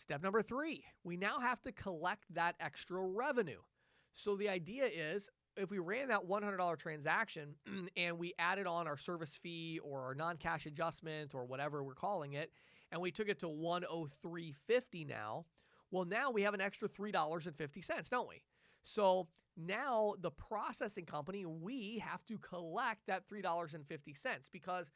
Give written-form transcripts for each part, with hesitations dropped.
Step number 3, we now have to collect that extra revenue. So the idea is if we ran that $100 transaction and we added on our service fee or our non-cash adjustment or whatever we're calling it, and we took it to $103.50 now, well, now we have an extra $3.50, don't we? So now the processing company, we have to collect that $3.50 because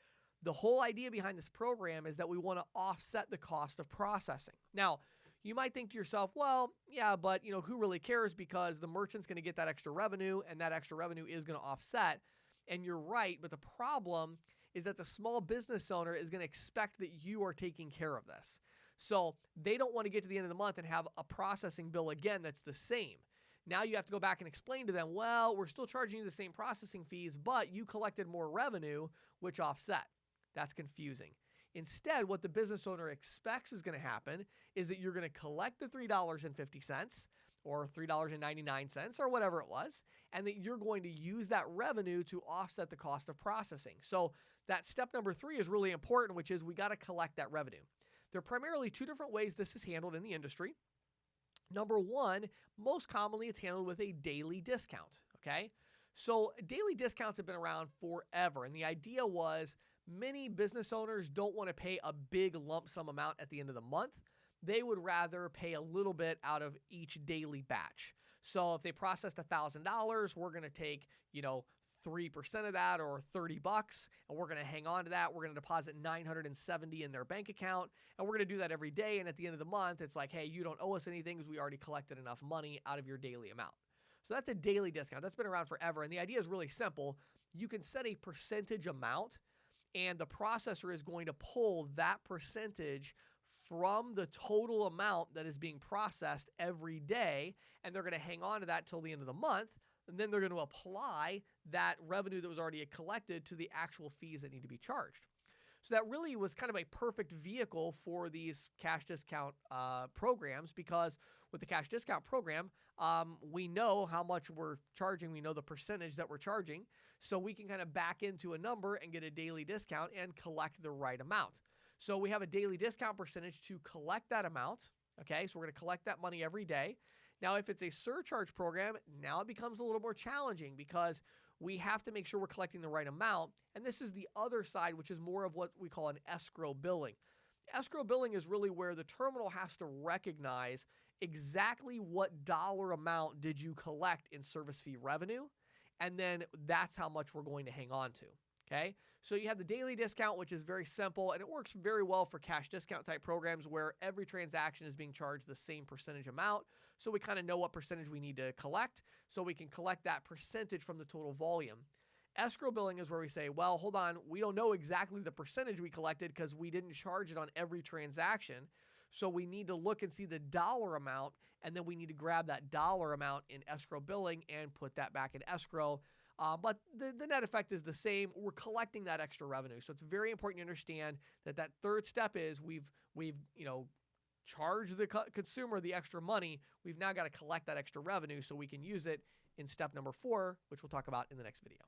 the whole idea behind this program is that we want to offset the cost of processing. Now, you might think to yourself, well, yeah, but who really cares because the merchant's going to get that extra revenue and that extra revenue is going to offset. And you're right, but the problem is that the small business owner is going to expect that you are taking care of this. So they don't want to get to the end of the month and have a processing bill again that's the same. Now you have to go back and explain to them, well, we're still charging you the same processing fees, but you collected more revenue, which offset. That's confusing. Instead, what the business owner expects is going to happen is that you're going to collect the $3.50 or $3.99 or whatever it was, and that you're going to use that revenue to offset the cost of processing. So that step number 3 is really important, which is we got to collect that revenue. There are primarily 2 different ways this is handled in the industry. Number 1, most commonly it's handled with a daily discount, okay? So daily discounts have been around forever, and the idea was many business owners don't want to pay a big lump sum amount at the end of the month. They would rather pay a little bit out of each daily batch. So if they processed $1,000, we're going to take, 3% of that or $30 and we're going to hang on to that. We're going to deposit $970 in their bank account and we're going to do that every day. And at the end of the month, it's like, hey, you don't owe us anything because we already collected enough money out of your daily amount. So that's a daily discount. That's been around forever. And the idea is really simple. You can set a percentage amount and the processor is going to pull that percentage from the total amount that is being processed every day, and they're going to hang on to that till the end of the month, and then they're going to apply that revenue that was already collected to the actual fees that need to be charged. So that really was kind of a perfect vehicle for these cash discount programs because with the cash discount program, we know how much we're charging. We know the percentage that we're charging. So we can kind of back into a number and get a daily discount and collect the right amount. So we have a daily discount percentage to collect that amount. Okay, so we're going to collect that money every day. Now, if it's a surcharge program, now it becomes a little more challenging because we have to make sure we're collecting the right amount. And this is the other side, which is more of what we call an escrow billing. Escrow billing is really where the terminal has to recognize exactly what dollar amount did you collect in service fee revenue, and then that's how much we're going to hang on to. Okay, so you have the daily discount, which is very simple, and it works very well for cash discount type programs where every transaction is being charged the same percentage amount. So we kind of know what percentage we need to collect, so we can collect that percentage from the total volume. Escrow billing is where we say, well, hold on, we don't know exactly the percentage we collected because we didn't charge it on every transaction. So we need to look and see the dollar amount, and then we need to grab that dollar amount in escrow billing and put that back in escrow. But the net effect is the same. We're collecting that extra revenue. So it's very important to understand that that third step is we've charged the consumer the extra money. We've now got to collect that extra revenue so we can use it in step number 4, which we'll talk about in the next video.